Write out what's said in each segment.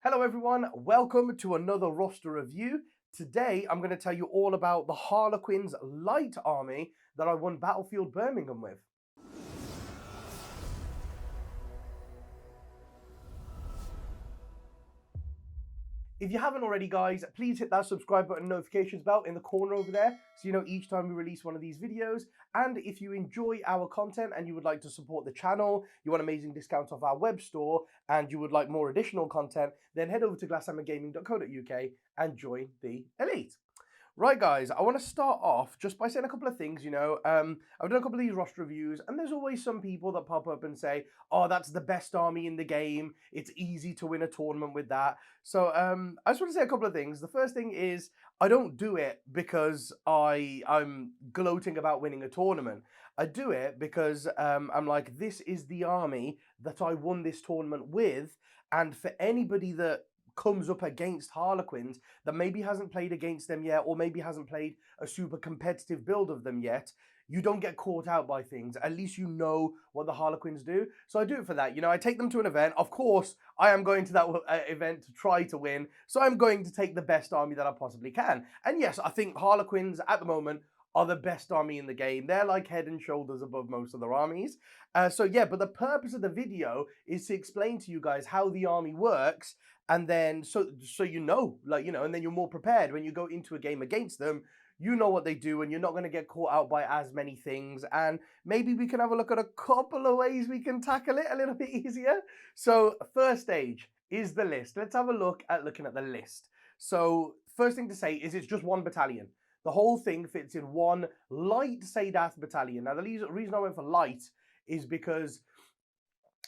Hello everyone, welcome to another roster review. Today I'm going to tell you all about the Harlequins light army that I won Battlefield Birmingham with. If you haven't already, guys, please hit that subscribe button, notifications bell in the corner over there so you know each time we release one of these videos. And if you enjoy our content and you would like to support the channel, you want amazing discounts off our web store, and you would like more additional content, then head over to glasshammergaming.co.uk and join the elite. Right, guys, I want to start off just by saying a couple of things. I've done a couple of these roster reviews, and there's always some people that pop up and say, oh, that's the best army in the game. It's easy to win a tournament with that. So I just want to say a couple of things. The first thing is I don't do it because I'm gloating about winning a tournament. I do it because I'm like, this is the army that I won this tournament with, and for anybody that comes up against Harlequins that maybe hasn't played against them yet, or maybe hasn't played a super competitive build of them yet, you don't get caught out by things. At least you know what the Harlequins do. So I do it for that. I take them to an event. Of course, I am going to that event to try to win. So I'm going to take the best army that I possibly can. And yes, I think Harlequins at the moment are the best army in the game. They're like head and shoulders above most other armies. So yeah, but the purpose of the video is to explain to you guys how the army works, and then so and then you're more prepared when you go into a game against them. You know what they do, and you're not going to get caught out by as many things. And maybe we can have a look at a couple of ways we can tackle it a little bit easier. So first stage is the list. Let's have a look at looking at the list. So first thing to say is it's just one battalion. The whole thing fits in one light Secondaries battalion. Now, the reason I went for light is because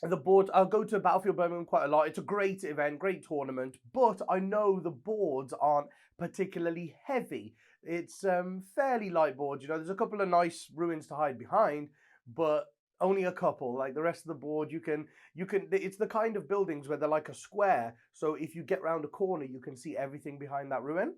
the board, I'll go to Battlefield Birmingham quite a lot. It's a great event, great tournament, but I know the boards aren't particularly heavy. It's fairly light boards. There's a couple of nice ruins to hide behind, but only a couple. Like the rest of the board, you can. It's the kind of buildings where they're like a square. So if you get round a corner, you can see everything behind that ruin.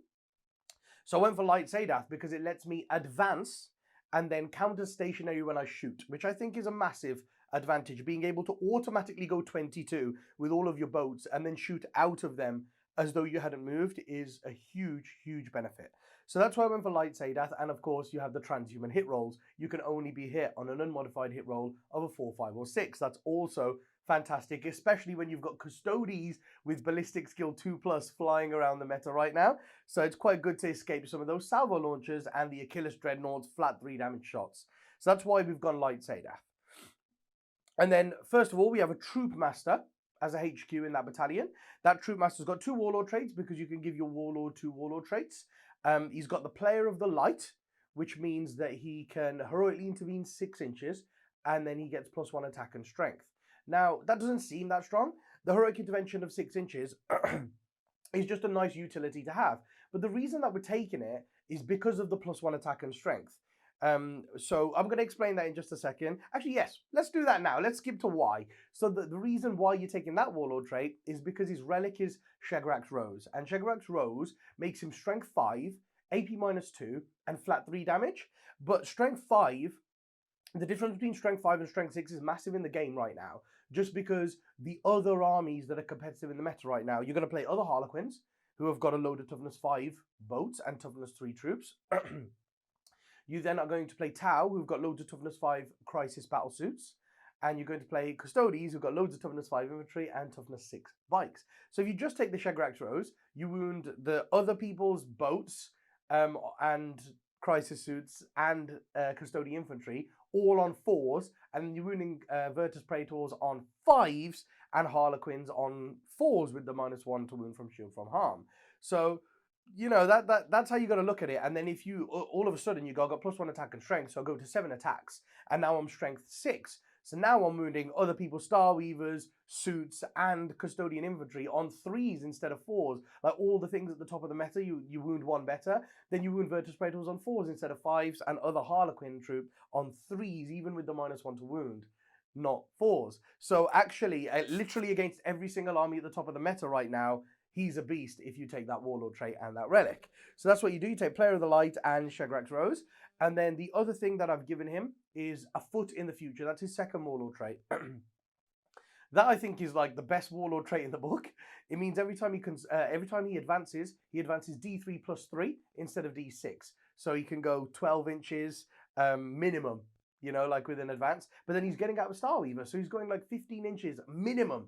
So I went for light Secondaries because it lets me advance and then counter stationary when I shoot, which I think is a massive advantage. Being able to automatically go 22 with all of your boats and then shoot out of them as though you hadn't moved is a huge, huge benefit. So that's why I went for light Secondaries, and of course you have the transhuman hit rolls. You can only be hit on an unmodified hit roll of a 4, 5, or 6. That's also fantastic, especially when you've got Custodies with ballistic skill 2+ flying around the meta right now. So it's quite good to escape some of those salvo launchers and the Achilles Dreadnoughts flat 3 damage shots. So that's why we've gone light Secondaries. And then first of all, we have a Troop Master as a HQ in that battalion. That Troop Master's got 2 Warlord traits because you can give your Warlord 2 Warlord traits. He's got the Player of the Light, which means that he can heroically intervene 6 inches, and then he gets +1 attack and strength. Now, that doesn't seem that strong. The heroic intervention of 6 inches is just a nice utility to have. But the reason that we're taking it is because of the +1 attack and strength. So I'm going to explain that in just a second. Actually, yes, let's do that now. Let's skip to why. So the reason why you're taking that Warlord trait is because his relic is Shegrax Rose. And Shegrax Rose makes him Strength 5, AP -2, and flat 3 damage. But Strength 5, the difference between Strength 5 and Strength 6 is massive in the game right now. Just because the other armies that are competitive in the meta right now, you're going to play other Harlequins who have got a load of Toughness 5 boats and Toughness 3 troops. You then are going to play Tau, who've got loads of Toughness 5 Crisis battle suits. And you're going to play Custodies, who've got loads of Toughness 5 infantry and Toughness 6 bikes. So if you just take the Shegrax Rose, you wound the other people's boats and Crisis suits and Custodian infantry all on 4s, and you're wounding Virtus Praetors on 5s and Harlequins on 4s with the -1 to wound from shield from harm. So that's how you got to look at it. And then if you all of a sudden you got +1 attack and strength, so I go to 7 attacks, and now I'm strength 6. So now I'm wounding other people's Star Weavers, suits, and Custodian infantry on 3s instead of 4s. Like all the things at the top of the meta, you wound 1 better. Then you wound Virtus Praetors on 4s instead of 5s, and other Harlequin troop on 3s, even with the -1 to wound, not 4s. So actually, literally against every single army at the top of the meta right now, he's a beast if you take that Warlord trait and that relic. So that's what you do. You take Player of the Light and Shegrax Rose. And then the other thing that I've given him is a foot in the future. That's his second Warlord trait. That I think is like the best warlord trait in the book. It means every time he advances D3 plus 3 instead of D6. So he can go 12 inches minimum, you know, like with an advance. But then he's getting out of Star Weaver, so he's going like 15 inches minimum.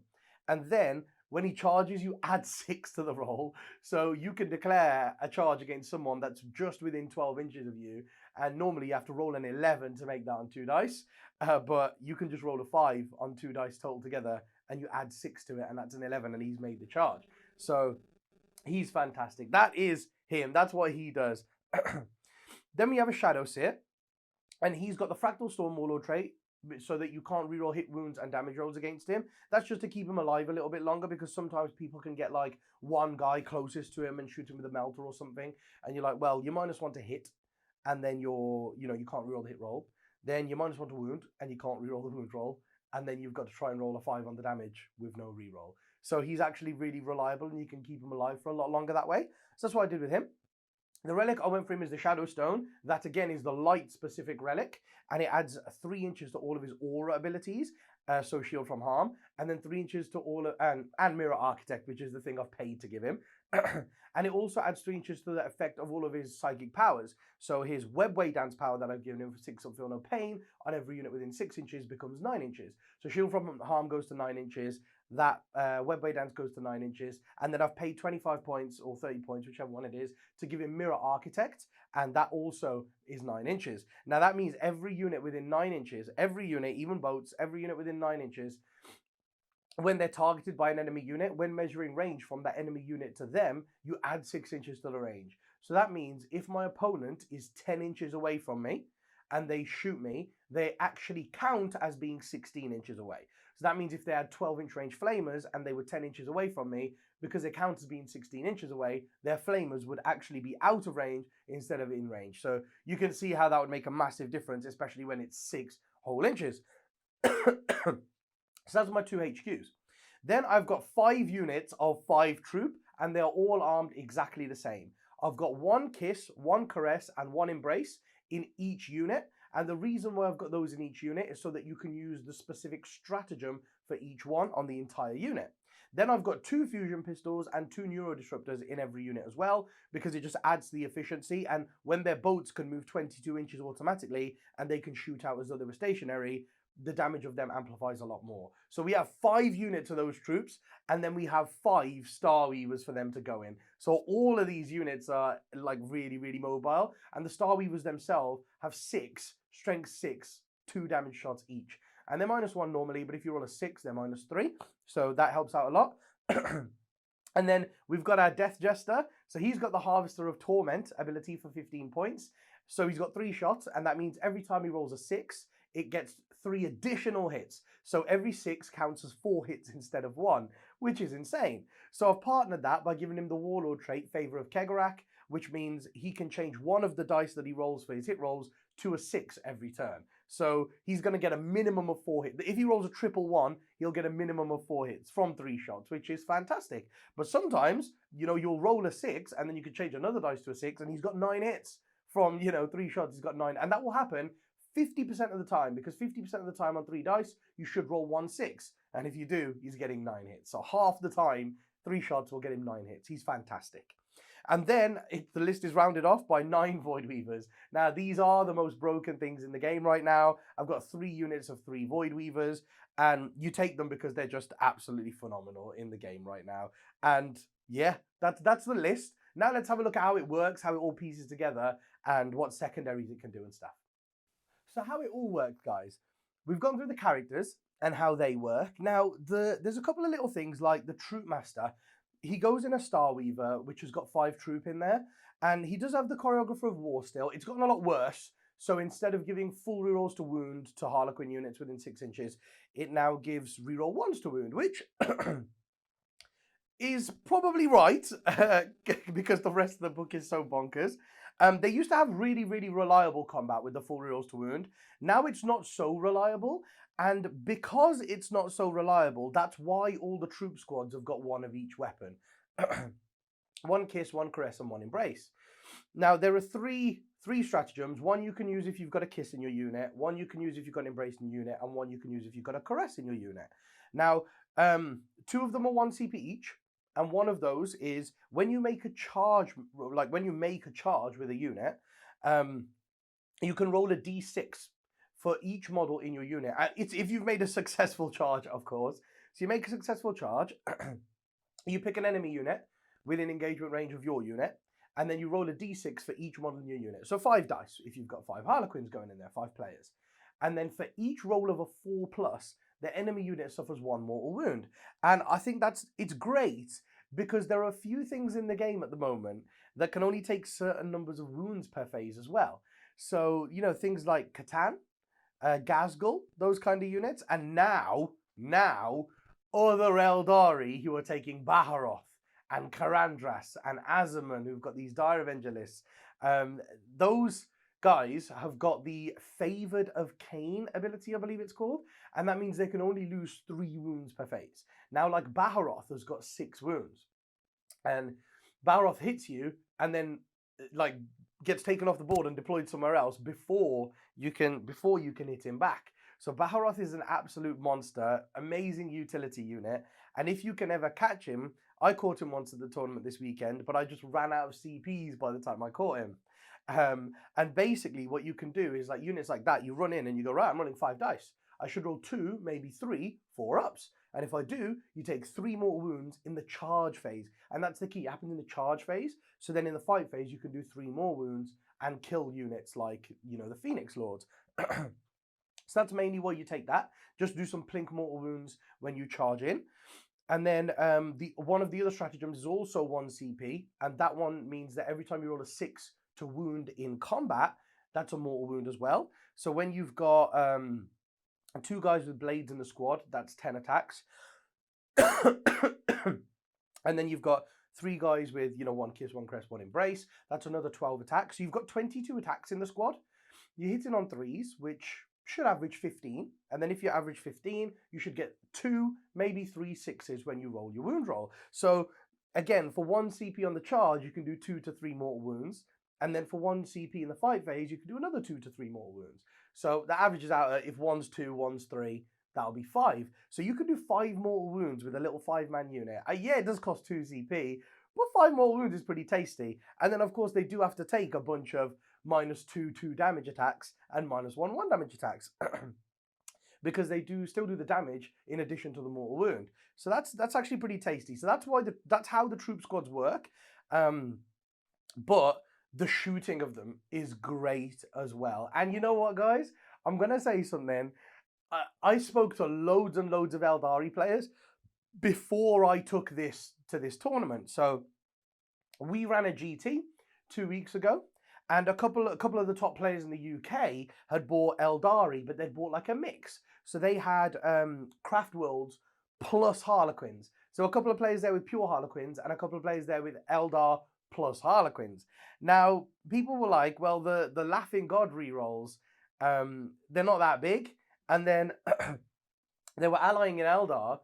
And then when he charges, you add 6 to the roll. So you can declare a charge against someone that's just within 12 inches of you. And normally you have to roll an 11 to make that on 2 dice. But you can just roll a 5 on 2 dice total together and you add 6 to it, and that's an 11, and he's made the charge. So he's fantastic. That is him. That's what he does. Then we have a Shadow Seer, and he's got the Fractal Storm Warlord trait, so that you can't reroll hit wounds and damage rolls against him. That's just to keep him alive a little bit longer, because sometimes people can get like one guy closest to him and shoot him with a melter or something, and you're like, well, you're -1 to hit, and then you can't reroll the hit roll. Then you're -1 to wound, and you can't reroll the wound roll, and then you've got to try and roll a 5 on the damage with no reroll. So he's actually really reliable, and you can keep him alive for a lot longer that way. So that's what I did with him. The relic I went for him is the Shadow Stone. That again is the light specific relic, and it adds 3 inches to all of his aura abilities, so shield from harm, and then 3 inches to all of, and Mirror Architect, which is the thing I've paid to give him. And it also adds 3 inches to the effect of all of his psychic powers. So his Webway Dance power that I've given him for 6 up, feel no pain on every unit within 6 inches becomes 9 inches. So shield from harm goes to 9 inches. That Webway Dance goes to 9 inches, and then I've paid 25 points or 30 points, whichever one it is, to give him Mirror Architect, and that also is 9 inches. Now that means every unit within 9 inches, every unit, even boats, every unit within 9 inches, when they're targeted by an enemy unit, when measuring range from that enemy unit to them, you add 6 inches to the range. So that means if my opponent is 10 inches away from me and they shoot me, they actually count as being 16 inches away. So that means if they had 12-inch range flamers and they were 10 inches away from me, because they count as being 16 inches away, their flamers would actually be out of range instead of in range. So you can see how that would make a massive difference, especially when it's 6 whole inches. So that's my 2 HQs. Then I've got 5 units of 5 troop, and they're all armed exactly the same. I've got 1 Kiss, 1 Caress, and 1 Embrace in each unit. And the reason why I've got those in each unit is so that you can use the specific stratagem for each one on the entire unit. Then I've got 2 Fusion Pistols and 2 Neuro Disruptors in every unit as well, because it just adds the efficiency. And when their boats can move 22 inches automatically and they can shoot out as though they were stationary, the damage of them amplifies a lot more. So we have 5 units of those troops, and then we have 5 Star Weavers for them to go in. So all of these units are like really, really mobile, and the Star Weavers themselves have 6, strength 6, 2 damage shots each. And they're -1 normally, but if you roll a 6, they're -3. So that helps out a lot. And then we've got our Death Jester. So he's got the Harvester of Torment ability for 15 points. So he's got 3 shots, and that means every time he rolls a 6, it gets 3 additional hits. So every 6 counts as 4 hits instead of 1, which is insane. So I've partnered that by giving him the Warlord trait, Favor of Kegarak, which means he can change one of the dice that he rolls for his hit rolls to a 6 every turn. So he's going to get a minimum of 4 hits. If he rolls a 111, he'll get a minimum of 4 hits from 3 shots, which is fantastic. But sometimes, you'll roll a 6 and then you can change another dice to a 6 and he's got 9 hits from, 3 shots. He's got 9. And that will happen 50% of the time, because 50% of the time on 3 dice, you should roll 1 6. And if you do, he's getting 9 hits. So half the time, 3 shots will get him 9 hits. He's fantastic. And then the list is rounded off by 9 Void Weavers. Now, these are the most broken things in the game right now. I've got 3 units of 3 Void Weavers, and you take them because they're just absolutely phenomenal in the game right now. And yeah, that's the list. Now let's have a look at how it works, how it all pieces together, and what secondaries it can do and stuff. So how it all works, guys. We've gone through the characters and how they work. Now, there's a couple of little things like the Troop Master. He goes in a Star Weaver, which has got 5 troop in there. And he does have the Choreographer of War still. It's gotten a lot worse. So instead of giving full rerolls to wound to Harlequin units within 6 inches, it now gives reroll 1s to wound, which is probably right, because the rest of the book is so bonkers. They used to have really, really reliable combat with the full rerolls to wound. Now it's not so reliable, and because it's not so reliable, that's why all the troop squads have got 1 of each weapon. 1 Kiss, 1 Caress, and 1 Embrace. Now, there are three stratagems. 1 you can use if you've got a Kiss in your unit, 1 you can use if you've got an Embrace in your unit, and 1 you can use if you've got a Caress in your unit. Now, two of them are 1 CP each, and one of those is when you make a charge, like when you make a charge with a unit, you can roll a d6 for each model in your unit. And it's if you've made a successful charge, of course. So you make a successful charge, you pick an enemy unit within engagement range of your unit, and then you roll a d6 for each model in your unit. So 5 dice if you've got 5 Harlequins going in there, 5 players. And then for each roll of a 4+, the enemy unit suffers 1 mortal wound. And I think it's great because there are a few things in the game at the moment that can only take certain numbers of wounds per phase as well. So, you know, things like Catan, Gazgul, those kind of units. And now, other Eldari who are taking Baharoth and Karandras and Azaman, who've got these Dire Evangelists. Those guys have got the Favored of Cain ability, I believe it's called, and that means they can only lose 3 wounds per phase. Now, like Baharoth has got 6 wounds, and Baharoth hits you and then like gets taken off the board and deployed somewhere else before you can hit him back. So Baharoth is an absolute monster, amazing utility unit, and if you can ever catch him, I caught him once at the tournament this weekend, but I just ran out of CPs by the time I caught him. And basically what you can do is like units like that, you run in and you go, right, I'm running 5 dice. I should roll 2, maybe 3, 4-ups. And if I do, you take 3 more wounds in the charge phase. And that's the key. It happens in the charge phase. So then in the fight phase, you can do 3 more wounds and kill units like, you know, the Phoenix Lords. So that's mainly why you take that. Just do some plink mortal wounds when you charge in. And then one of the other stratagems is also 1 CP. And that one means that every time you roll a 6 to wound in combat, that's a mortal wound as well. So when you've got 2 guys with blades in the squad, that's 10 attacks. And then you've got 3 guys with, you know, 1 kiss, 1 crest, 1 embrace. That's another 12 attacks. So you've got 22 attacks in the squad. You're hitting on 3s, which should average 15. And then if you average 15, you should get 2, maybe 3 6s when you roll your wound roll. So again, for 1 CP on the charge, you can do 2 to 3 mortal wounds. And then for 1 CP in the fight phase, you can do another 2 to 3 mortal wounds. So that averages out at, if 1's 2, 1's 3, that'll be 5. So you can do 5 mortal wounds with a little 5-man unit. Yeah, it does cost 2 CP, but 5 mortal wounds is pretty tasty. And then, of course, they do have to take a bunch of -2, 2 damage attacks and -1, 1 damage attacks. Because they still do the damage in addition to the mortal wound. So that's actually pretty tasty. So that's how the troop squads work. But the shooting of them is great as well. And you know what, guys? I'm going to say something. I spoke to loads and loads of Eldari players before I took this to this tournament. So we ran a GT 2 weeks ago, and a couple of the top players in the UK had bought Eldari, but they'd bought like a mix. So they had Craft Worlds plus Harlequins. So a couple of players there with pure Harlequins and a couple of players there with Eldar plus Harlequins. Now, people were like, well, the Laughing God rerolls, they're not that big. And then they were allying in Eldar,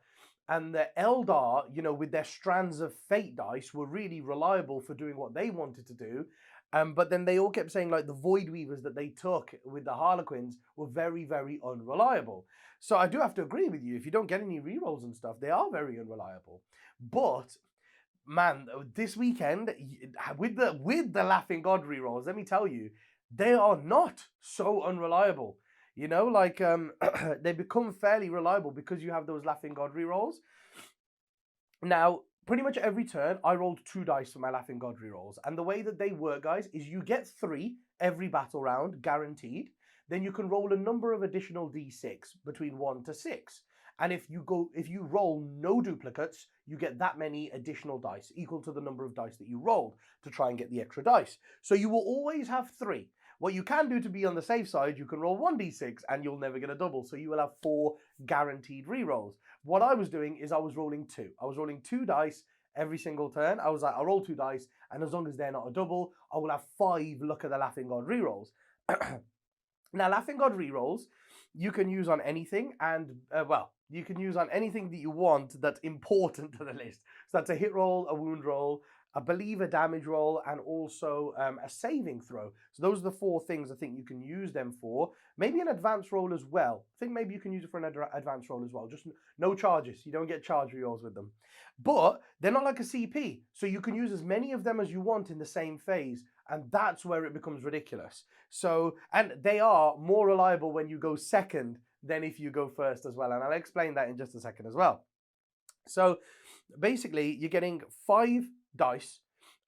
and the Eldar, you know, with their Strands of Fate dice were really reliable for doing what they wanted to do. But then they all kept saying, like, the Void Weavers that they took with the Harlequins were very, very unreliable. So I do have to agree with you. If you don't get any rerolls and stuff, they are very unreliable. But man, this weekend with the Laughing God rerolls, let me tell you, they are not so unreliable. You know, like they become fairly reliable because you have those Laughing God rerolls. Now, pretty much every turn, I rolled 2 dice for my Laughing God rerolls, and the way that they work, guys, is you get 3 every battle round, guaranteed. Then you can roll a number of additional d6 between 1 to 6. And if you roll no duplicates, you get that many additional dice, equal to the number of dice that you rolled to try and get the extra dice. So you will always have 3. What you can do to be on the safe side, you can roll 1d6 and you'll never get a double. So you will have 4 guaranteed rerolls. What I was doing is I was rolling 2. I was rolling 2 dice every single turn. I was like, I'll roll 2 dice, and as long as they're not a double, I will have 5 Luck of the Laughing God rerolls. Now, Laughing God rerolls, you can use on anything, and, you can use on anything that you want that's important to the list. So that's a hit roll, a wound roll, I believe a damage roll, and also a saving throw. So those are the 4 things I think you can use them for. Maybe an advanced roll as well. I think maybe you can use it for an advanced roll as well. Just no charges. You don't get charge rerolls with them. But they're not like a CP. So you can use as many of them as you want in the same phase. And that's where it becomes ridiculous. So, and they are more reliable when you go second than if you go first as well. And I'll explain that in just a second as well. So basically, you're getting 5 dice,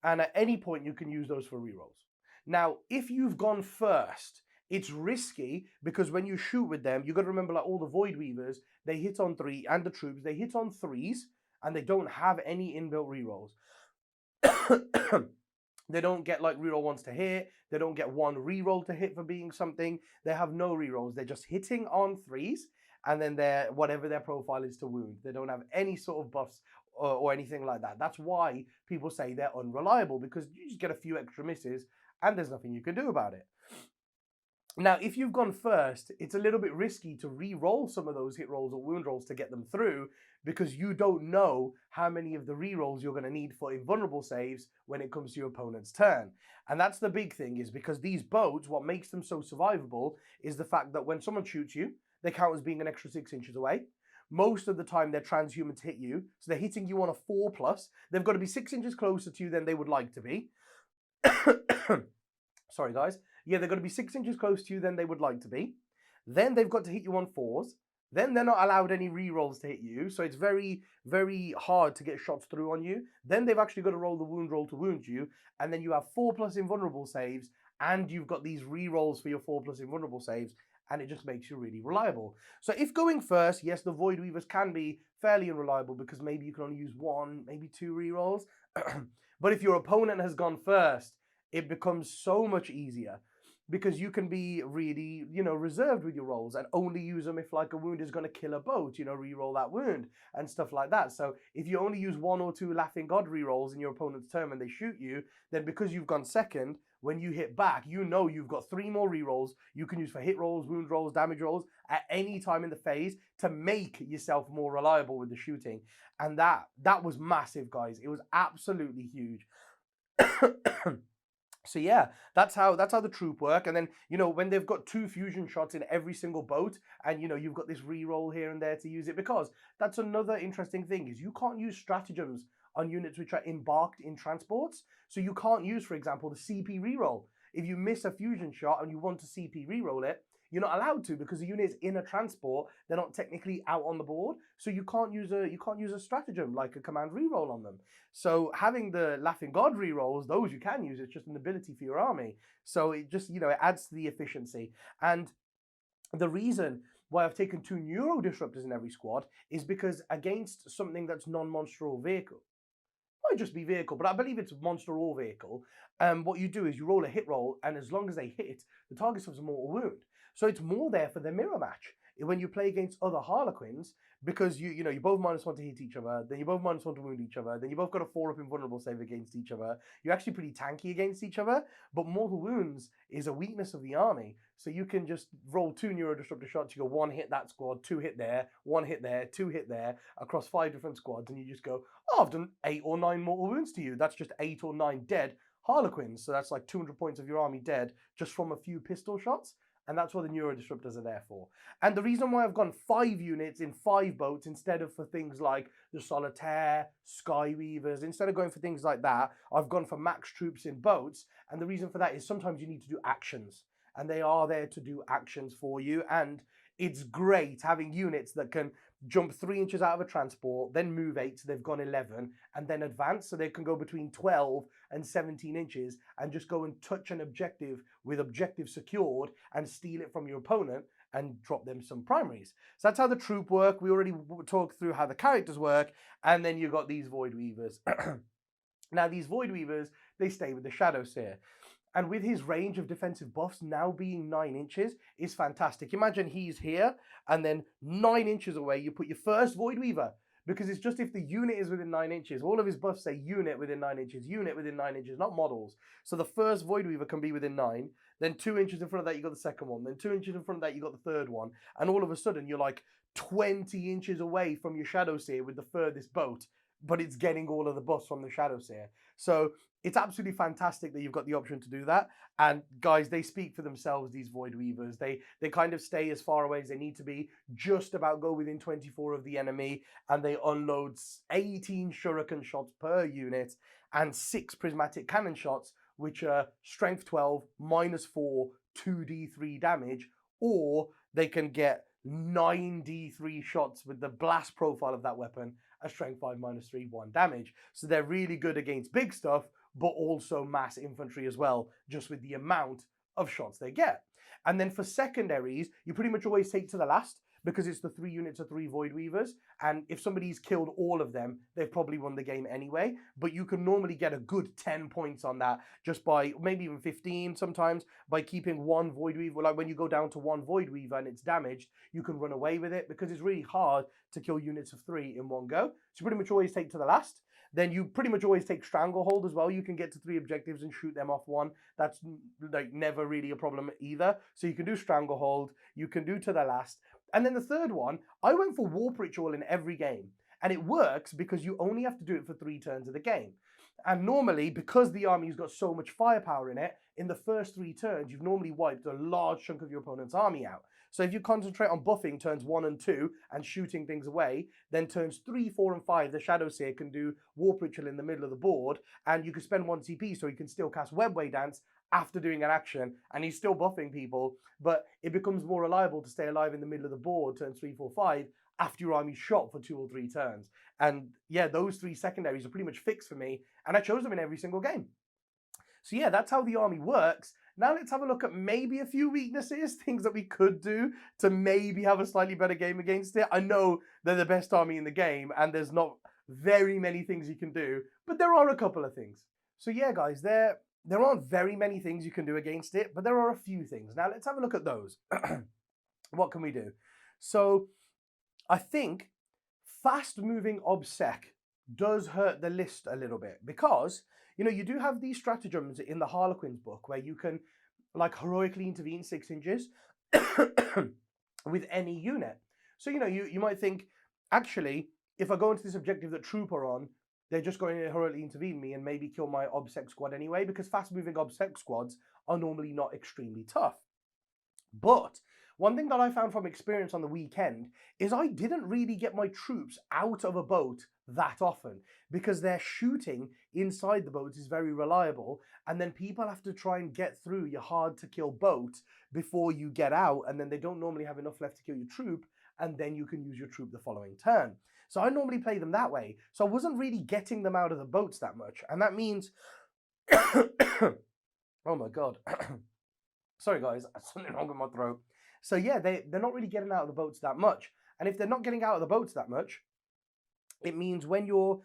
and at any point you can use those for rerolls. Now, if you've gone first, it's risky because when you shoot with them, you've got to remember, like all the Void Weavers, they hit on 3, and the troops, they hit on 3s, and they don't have any inbuilt rerolls. They don't get like reroll ones to hit. They don't get 1 reroll to hit for being something. They have no rerolls. They're just hitting on 3s, and then they're whatever their profile is to wound. They don't have any sort of buffs or anything like that. That's why people say they're unreliable, because you just get a few extra misses and there's nothing you can do about it. Now, if you've gone first, it's a little bit risky to re-roll some of those hit rolls or wound rolls to get them through, because you don't know how many of the re-rolls you're going to need for invulnerable saves when it comes to your opponent's turn. And that's the big thing, is because these boats, what makes them so survivable is the fact that when someone shoots you, they count as being an extra 6 inches away. Most of the time, they're transhuman to hit you, so they're hitting you on a 4+. They've got to be 6 inches closer to you than they would like to be. Sorry, guys. Yeah, they're going to be 6 inches close to you than they would like to be. Then they've got to hit you on 4s. Then they're not allowed any rerolls to hit you, so it's very, very hard to get shots through on you. Then they've actually got to roll the wound roll to wound you, and then you have 4+ invulnerable saves, and you've got these rerolls for your 4+ invulnerable saves, and it just makes you really reliable. So if going first, yes, the Void Weavers can be fairly unreliable because maybe you can only use 1, maybe 2 rerolls. But if your opponent has gone first, it becomes so much easier, because you can be really, reserved with your rolls and only use them if like a wound is going to kill a boat, re-roll that wound and stuff like that. So if you only use 1 or 2 Laughing God re-rolls in your opponent's turn when they shoot you, then because you've gone second, when you hit back, you've got 3 more re-rolls you can use for hit rolls, wound rolls, damage rolls at any time in the phase to make yourself more reliable with the shooting. And that was massive, guys. It was absolutely huge. So yeah, that's how the troop work. And then, when they've got 2 fusion shots in every single boat, and you've got this re-roll here and there to use it, because that's another interesting thing, is you can't use stratagems on units which are embarked in transports. So you can't use, for example, the CP re-roll. If you miss a fusion shot and you want to CP re-roll it, you're not allowed to, because the unit is in a transport. They're not technically out on the board, so you can't use a stratagem like a command reroll on them. So having the Laughing God rerolls, those you can use. It's just an ability for your army. So it just it adds to the efficiency. And the reason why I've taken 2 Neuro Disruptors in every squad is because against something that's non-monster or vehicle, might just be vehicle, but I believe it's monster or vehicle. What you do is you roll a hit roll, and as long as they hit, the target suffers a mortal wound. So it's more there for the mirror match when you play against other Harlequins, because you both -1 to hit each other, then you both -1 to wound each other, then you both got a 4-up invulnerable save against each other. You're actually pretty tanky against each other, but mortal wounds is a weakness of the army. So you can just roll 2 Neuro Disruptor shots. You go 1 hit that squad, 2 hit there, 1 hit there, 2 hit there, across 5 different squads, and you just go, oh, I've done 8 or 9 mortal wounds to you. That's just 8 or 9 dead Harlequins. So that's like 200 points of your army dead just from a few pistol shots. And that's what the Neuro Disruptors are there for. And the reason why I've gone 5 units in 5 boats instead of for things like the Solitaire, Skyweavers, instead of going for things like that, I've gone for max troops in boats. And the reason for that is sometimes you need to do actions. And they are there to do actions for you. And it's great having units that can jump 3 inches out of a transport, then move 8, so they've gone 11, and then advance, so they can go between 12 and 17 inches and just go and touch an objective with objective secured and steal it from your opponent and drop them some primaries. So that's how the troop work. We already talked through how the characters work, and then you got these Void Weavers. Now, these Void Weavers, they stay with the Shadow Seer. And with his range of defensive buffs now being 9 inches is fantastic. Imagine he's here, and then 9 inches away, you put your first Void Weaver. Because it's just if the unit is within 9 inches, all of his buffs say unit within 9 inches, unit within 9 inches, not models. So the first Void Weaver can be within 9, then 2 inches in front of that, you got the second one, then 2 inches in front of that, you got the third one. And all of a sudden, you're like 20 inches away from your Shadow Seer with the furthest boat. but it's getting all of the buffs from the Shadowseer. So it's absolutely fantastic that you've got the option to do that. And guys, they speak for themselves, these Void Weavers. They kind of stay as far away as they need to be, just about go within 24 of the enemy, and they unload 18 shuriken shots per unit and 6 prismatic cannon shots, which are strength 12, -4, 2d3 damage, or they can get 9d3 shots with the blast profile of that weapon at strength 5, -3, 1 damage. So they're really good against big stuff, but also mass infantry as well, just with the amount of shots they get. And then for secondaries, you pretty much always take to the last, because it's the 3 units of 3 Void Weavers, and if somebody's killed all of them, they've probably won the game anyway, but you can normally get a good 10 points on that, just by, maybe even 15 sometimes, by keeping 1 Void Weaver. Like when you go down to 1 Void Weaver and it's damaged, you can run away with it, because it's really hard to kill units of 3 in one go. So you pretty much always take to the last. Then you pretty much always take Stranglehold as well. You can get to 3 objectives and shoot them off 1. That's like never really a problem either. So you can do Stranglehold, you can do to the last. And then the third one, I went for Warp Ritual in every game. And it works because you only have to do it for 3 turns of the game. And normally, because the army's got so much firepower in it, in the first 3 turns, you've normally wiped a large chunk of your opponent's army out. So if you concentrate on buffing turns 1 and 2 and shooting things away, then turns 3, 4, and 5, the Shadowseer can do Warp Ritual in the middle of the board, and you can spend 1 CP so you can still cast Webway Dance after doing an action, and he's still buffing people, but it becomes more reliable to stay alive in the middle of the board, turns 3, 4, 5, after your army's shot for 2 or 3 turns. And yeah, those 3 secondaries are pretty much fixed for me, and I chose them in every single game. So yeah, that's how the army works. Now let's have a look at maybe a few weaknesses, things that we could do to maybe have a slightly better game against it. I know they're the best army in the game, and there's not very many things you can do, but there are a couple of things. So yeah, guys, there aren't very many things you can do against it, but there are a few things. Now let's have a look at those. What can we do? So I think fast-moving OBSEC does hurt the list a little bit, because you know, you do have these stratagems in the Harlequins book where you can like heroically intervene 6 inches with any unit. So, you know, you might think, actually, if I go into this objective that troop are on, they're just going to heroically intervene me and maybe kill my OBSEC squad anyway, because fast-moving OBSEC squads are normally not extremely tough. But one thing that I found from experience on the weekend is I didn't really get my troops out of a boat that often, because their shooting inside the boats is very reliable, and then people have to try and get through your hard to kill boat before you get out, and then they don't normally have enough left to kill your troop, and then you can use your troop the following turn. So I normally play them that way, so I wasn't really getting them out of the boats that much, and that means oh my god. Sorry guys, something wrong with my throat. So yeah, they're not really getting out of the boats that much. And if they're not getting out of the boats that much, it means when you're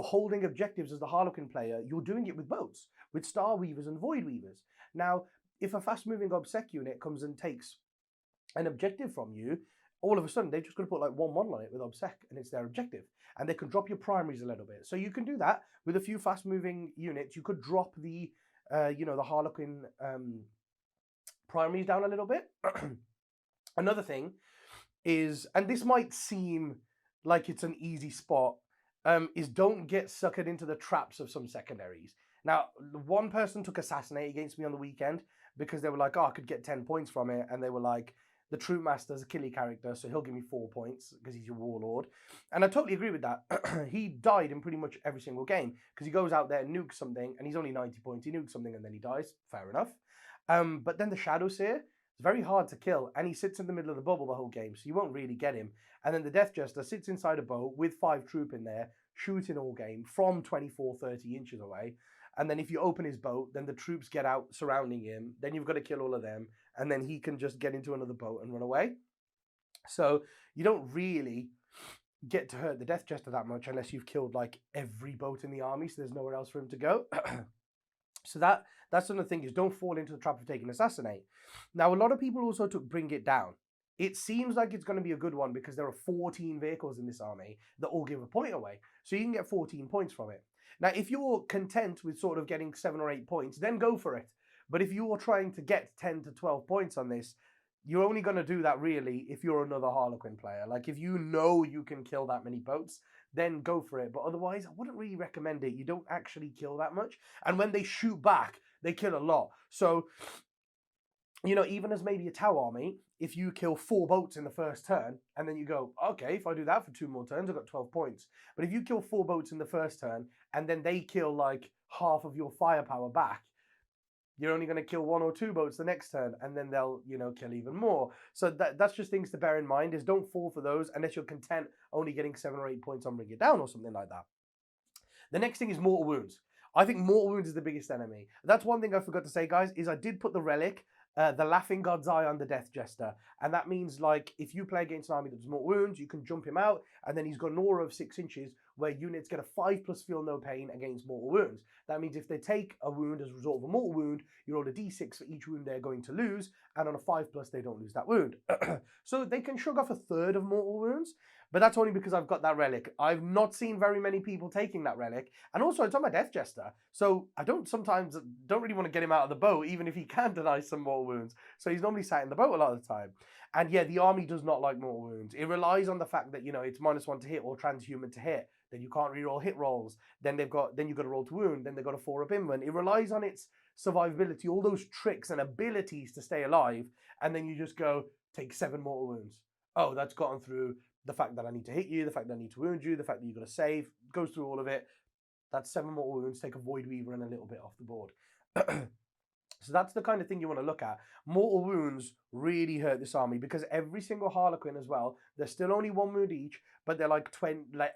holding objectives as the Harlequin player, you're doing it with boats, with Star Weavers and Void Weavers. Now, if a fast-moving OBSEC unit comes and takes an objective from you, all of a sudden they're just going to put like 1 model on it with OBSEC, and it's their objective. And they can drop your primaries a little bit. So you can do that with a few fast-moving units. You could drop the, the Harlequin primaries down a little bit. Another thing is, and this might seem like it's an easy spot, is don't get suckered into the traps of some secondaries. Now, one person took Assassinate against me on the weekend because they were like, oh, I could get 10 points from it. And they were like, the Troop Master's a killy character, so he'll give me 4 points because he's your warlord. And I totally agree with that. He died in pretty much every single game because he goes out there and nukes something, and he's only 90 points. He nukes something and then he dies. Fair enough. But then the Shadowseer is very hard to kill, and he sits in the middle of the bubble the whole game, so you won't really get him. And then the Death Jester sits inside a boat with 5 troop in there, shooting all game from 24, 30 inches away. And then if you open his boat, then the troops get out surrounding him. Then you've got to kill all of them, and then he can just get into another boat and run away. So you don't really get to hurt the Death Jester that much unless you've killed like every boat in the army, so there's nowhere else for him to go. So that's another thing, is don't fall into the trap of taking Assassinate. Now, a lot of people also took Bring It Down. It seems like it's going to be a good one because there are 14 vehicles in this army that all give a point away. So you can get 14 points from it. Now, if you're content with sort of getting 7 or 8 points, then go for it. But if you're trying to get 10 to 12 points on this, you're only going to do that really if you're another Harlequin player. Like if you know you can kill that many boats, then go for it. But otherwise, I wouldn't really recommend it. You don't actually kill that much. And when they shoot back, they kill a lot. So, you know, even as maybe a Tau army, if you kill 4 boats in the first turn, and then you go, okay, if I do that for 2 more turns, I've got 12 points. But if you kill 4 boats in the first turn, and then they kill like half of your firepower back, you're only going to kill 1 or 2 boats the next turn, and then they'll, you know, kill even more. So that's just things to bear in mind, is don't fall for those unless you're content only getting 7 or 8 points on Bring It Down or something like that. The next thing is Mortal Wounds. I think Mortal Wounds is the biggest enemy. That's one thing I forgot to say, guys, is I did put the relic, the Laughing God's Eye on the Death Jester. And that means, like, if you play against an army that does Mortal Wounds, you can jump him out, and then he's got an aura of 6 inches where units get a 5+ feel no pain against mortal wounds. That means if they take a wound as a result of a mortal wound, you roll a d6 for each wound they're going to lose, and on a 5+, they don't lose that wound. So they can shrug off a third of mortal wounds, but that's only because I've got that relic. I've not seen very many people taking that relic, and also it's on my Death Jester, so I don't really want to get him out of the boat, even if he can deny some mortal wounds. So he's normally sat in the boat a lot of the time. And yeah, the army does not like mortal wounds. It relies on the fact that, you know, it's -1 to hit or transhuman to hit. Then you can't reroll hit rolls. Then you've got to roll to wound. Then they've got a 4-up invent. It relies on its survivability, all those tricks and abilities to stay alive. And then you just go, take 7 mortal wounds. Oh, that's gotten through the fact that I need to hit you, the fact that I need to wound you, the fact that you've got to save. Goes through all of it. That's 7 mortal wounds. Take a Void Weaver and a little bit off the board. So that's the kind of thing you want to look at. Mortal wounds really hurt this army because every single Harlequin as well, they're still only 1 wound each, but they're like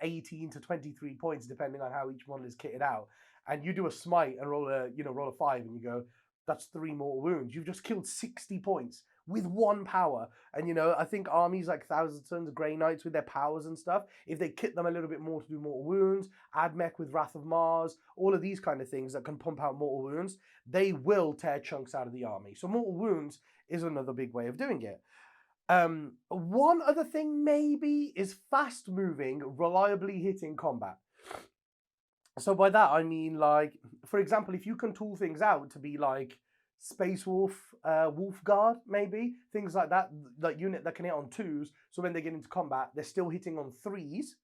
18 to 23 points depending on how each one is kitted out. And you do a smite and roll a 5, and you go, that's 3 mortal wounds. You've just killed 60 points with 1 power. And, you know, I think armies like Thousand Sons, Grey Knights with their powers and stuff, if they kit them a little bit more to do mortal wounds, Admech with Wrath of Mars, all of these kind of things that can pump out mortal wounds, they will tear chunks out of the army. So mortal wounds is another big way of doing it. One other thing maybe is fast moving, reliably hitting combat. So by that I mean, like, for example, if you can tool things out to be like Space Wolf, Wolf Guard, maybe, things like that, like unit that can hit on 2s, so when they get into combat, they're still hitting on 3s,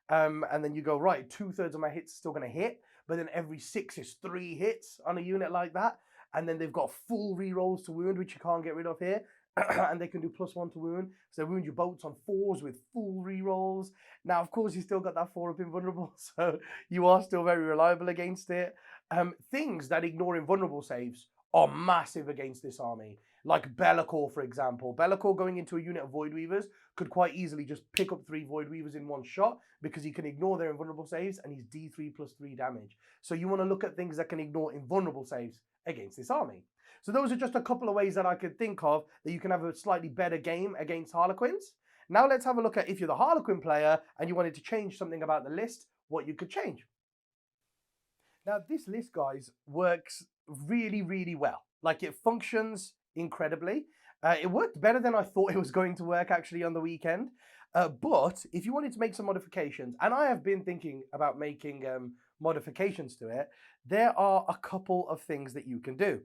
and then you go, right, 2/3 of my hits are still going to hit, but then every 6 is 3 hits on a unit like that, and then they've got full rerolls to wound, which you can't get rid of here, and they can do +1 to wound, so they wound your boats on 4s with full rerolls. Now, of course, you still got that 4-up invulnerable, so you are still very reliable against it. Things that ignore invulnerable saves are massive against this army. Like Be'lakor, for example. Be'lakor going into a unit of Void Weavers could quite easily just pick up 3 Void Weavers in 1 shot because he can ignore their invulnerable saves and he's D3+3 damage. So you want to look at things that can ignore invulnerable saves against this army. So those are just a couple of ways that I could think of that you can have a slightly better game against Harlequins. Now let's have a look at, if you're the Harlequin player and you wanted to change something about the list, what you could change. Now this list, guys, works really, really well. Like, it functions incredibly. It worked better than I thought it was going to work actually on the weekend. But if you wanted to make some modifications, and I have been thinking about making modifications to it, there are a couple of things that you can do.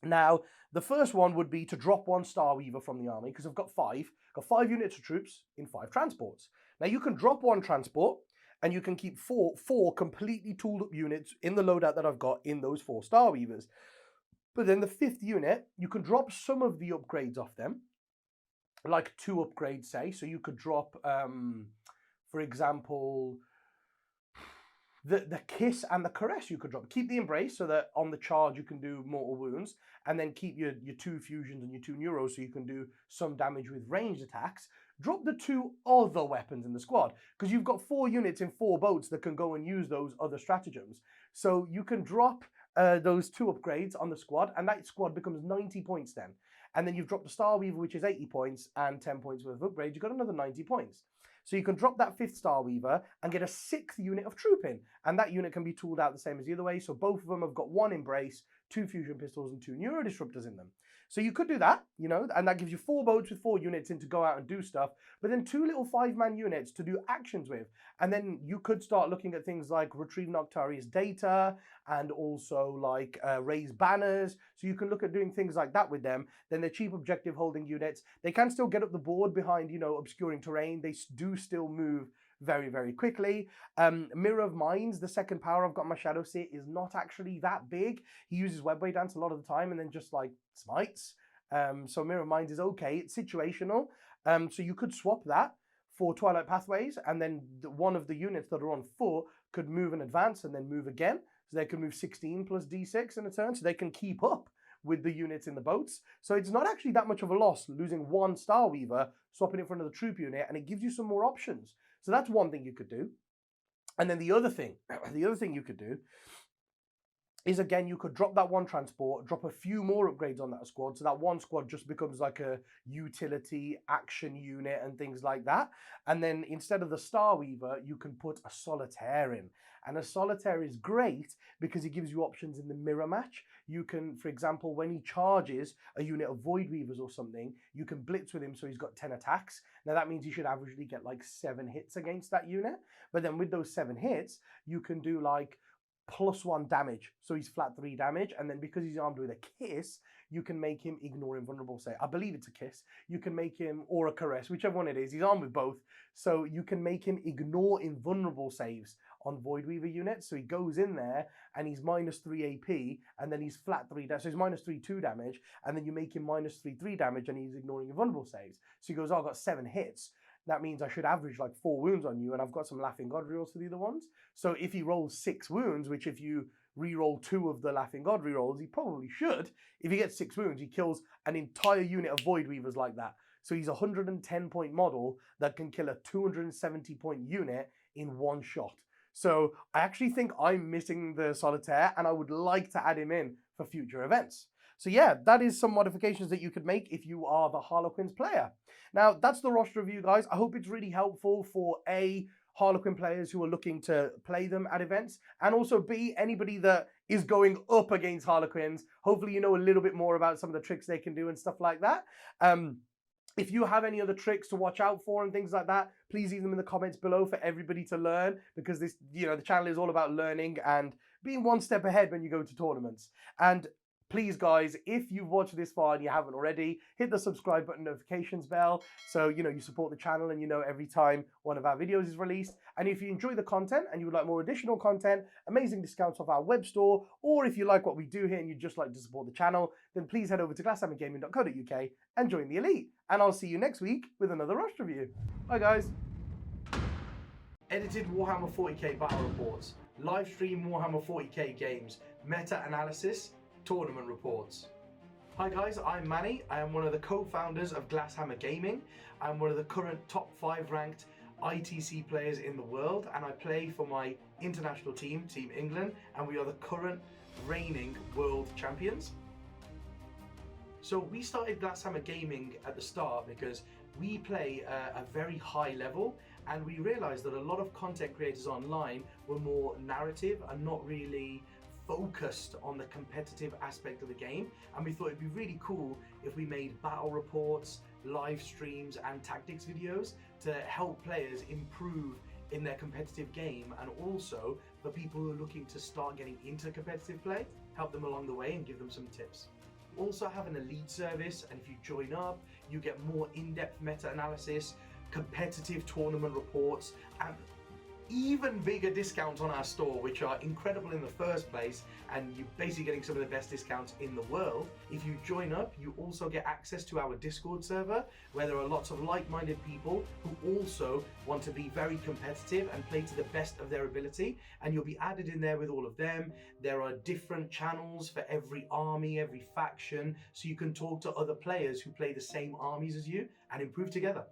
Now, the first one would be to drop 1 Star Weaver from the army, because I've got 5 units of troops in 5 transports. Now you can drop 1 transport, and you can keep four completely tooled up units in the loadout that I've got in those 4 Star Weavers. But then the 5th unit, you can drop some of the upgrades off them, like 2 upgrades, say. So you could drop, for example, the Kiss and the Caress you could drop. Keep the Embrace so that on the charge you can do mortal wounds, and then keep your 2 fusions and your 2 neuros so you can do some damage with ranged attacks. Drop the 2 other weapons in the squad, because you've got 4 units in 4 boats that can go and use those other stratagems. So you can drop those 2 upgrades on the squad, and that squad becomes 90 points then. And then you've dropped the Star Weaver, which is 80 points, and 10 points worth of upgrades. You've got another 90 points. So you can drop that 5th Star Weaver and get a 6th unit of troop in. And that unit can be tooled out the same as the other way. So both of them have got 1 Embrace, 2 Fusion Pistols, and 2 Neuro Disruptors in them. So you could do that, you know, and that gives you 4 boats with 4 units in to go out and do stuff, but then 2 little 5-man units to do actions with. And then you could start looking at things like Retrieve Noctarius data, and also like raise banners. So you can look at doing things like that with them. Then they're cheap objective holding units. They can still get up the board behind, you know, obscuring terrain. They do still move very, very quickly. Mirror of Minds, the second power I've got on my Shadow Seer, is not actually that big. He uses Webway Dance a lot of the time and then just like smites. So Mirror of Minds is okay. It's situational. So you could swap that for Twilight Pathways, and then one of the units that are on foot could move and advance and then move again. So they can move 16 plus D6 in a turn, so they can keep up with the units in the boats. So it's not actually that much of a loss losing one Star Weaver, swapping it for another troop unit, and it gives you some more options. So that's one thing you could do. And then the other thing you could do is, again, you could drop that one transport, drop a few more upgrades on that squad, so that one squad just becomes like a utility action unit and things like that. And then instead of the Star Weaver, you can put a Solitaire in. And a Solitaire is great because it gives you options in the mirror match. You can, for example, when he charges a unit of Void Weavers or something, you can blitz with him so he's got 10 attacks. Now that means he should averagely get like 7 hits against that unit. But then with those 7 hits, you can do like +1 damage, so he's flat 3 damage, and then because he's armed with a kiss, you can make him ignore invulnerable save. I believe it's a kiss. You can make him, or a caress, whichever one it is. He's armed with both, so you can make him ignore invulnerable saves on Void Weaver units. So he goes in there and he's -3 AP, and then he's flat 3 damage. So he's -3 2 damage, and then you make him -3 3 damage, and he's ignoring invulnerable saves. So he goes, oh, I've got 7 hits. That means I should average like 4 wounds on you, and I've got some Laughing God rerolls for the other ones. So if he rolls 6 wounds, which if you re-roll 2 of the Laughing God rerolls, he probably should. If he gets 6 wounds, he kills an entire unit of Void Weavers like that. So he's a 110-point model that can kill a 270-point unit in one shot. So I actually think I'm missing the Solitaire, and I would like to add him in for future events. So yeah, that is some modifications that you could make if you are the Harlequins player. Now, that's the roster review, guys. I hope it's really helpful for A, Harlequin players who are looking to play them at events, and also B, anybody that is going up against Harlequins. Hopefully you know a little bit more about some of the tricks they can do and stuff like that. If you have any other tricks to watch out for and things like that, please leave them in the comments below for everybody to learn, because this, the channel is all about learning and being one step ahead when you go to tournaments. And please, guys, if you've watched this far and you haven't already, hit the subscribe button, notifications bell, so you support the channel and you know every time one of our videos is released. And if you enjoy the content and you would like more additional content, amazing discounts off our web store, or if you like what we do here and you'd just like to support the channel, then please head over to glasshammergaming.co.uk and join the elite. And I'll see you next week with another roster review. Bye, guys. Edited Warhammer 40k battle reports, live stream Warhammer 40k games, meta-analysis, tournament reports. Hi guys, I'm Manny. I am one of the co-founders of Glasshammer Gaming. I'm one of the current top 5 ranked ITC players in the world, and I play for my international team, Team England, and we are the current reigning world champions. So we started Glasshammer Gaming at the start because we play a very high level, and we realized that a lot of content creators online were more narrative and not really focused on the competitive aspect of the game, and we thought it'd be really cool if we made battle reports, live streams and tactics videos to help players improve in their competitive game, and also for people who are looking to start getting into competitive play, help them along the way and give them some tips. We also have an elite service, and if you join up, you get more in-depth meta-analysis, competitive tournament reports, and even bigger discounts on our store, which are incredible in the first place, and you're basically getting some of the best discounts in the world. If you join up, you also get access to our Discord server, where there are lots of like-minded people who also want to be very competitive and play to the best of their ability, and you'll be added in there with all of them. There are different channels for every army, every faction, so you can talk to other players who play the same armies as you and improve together.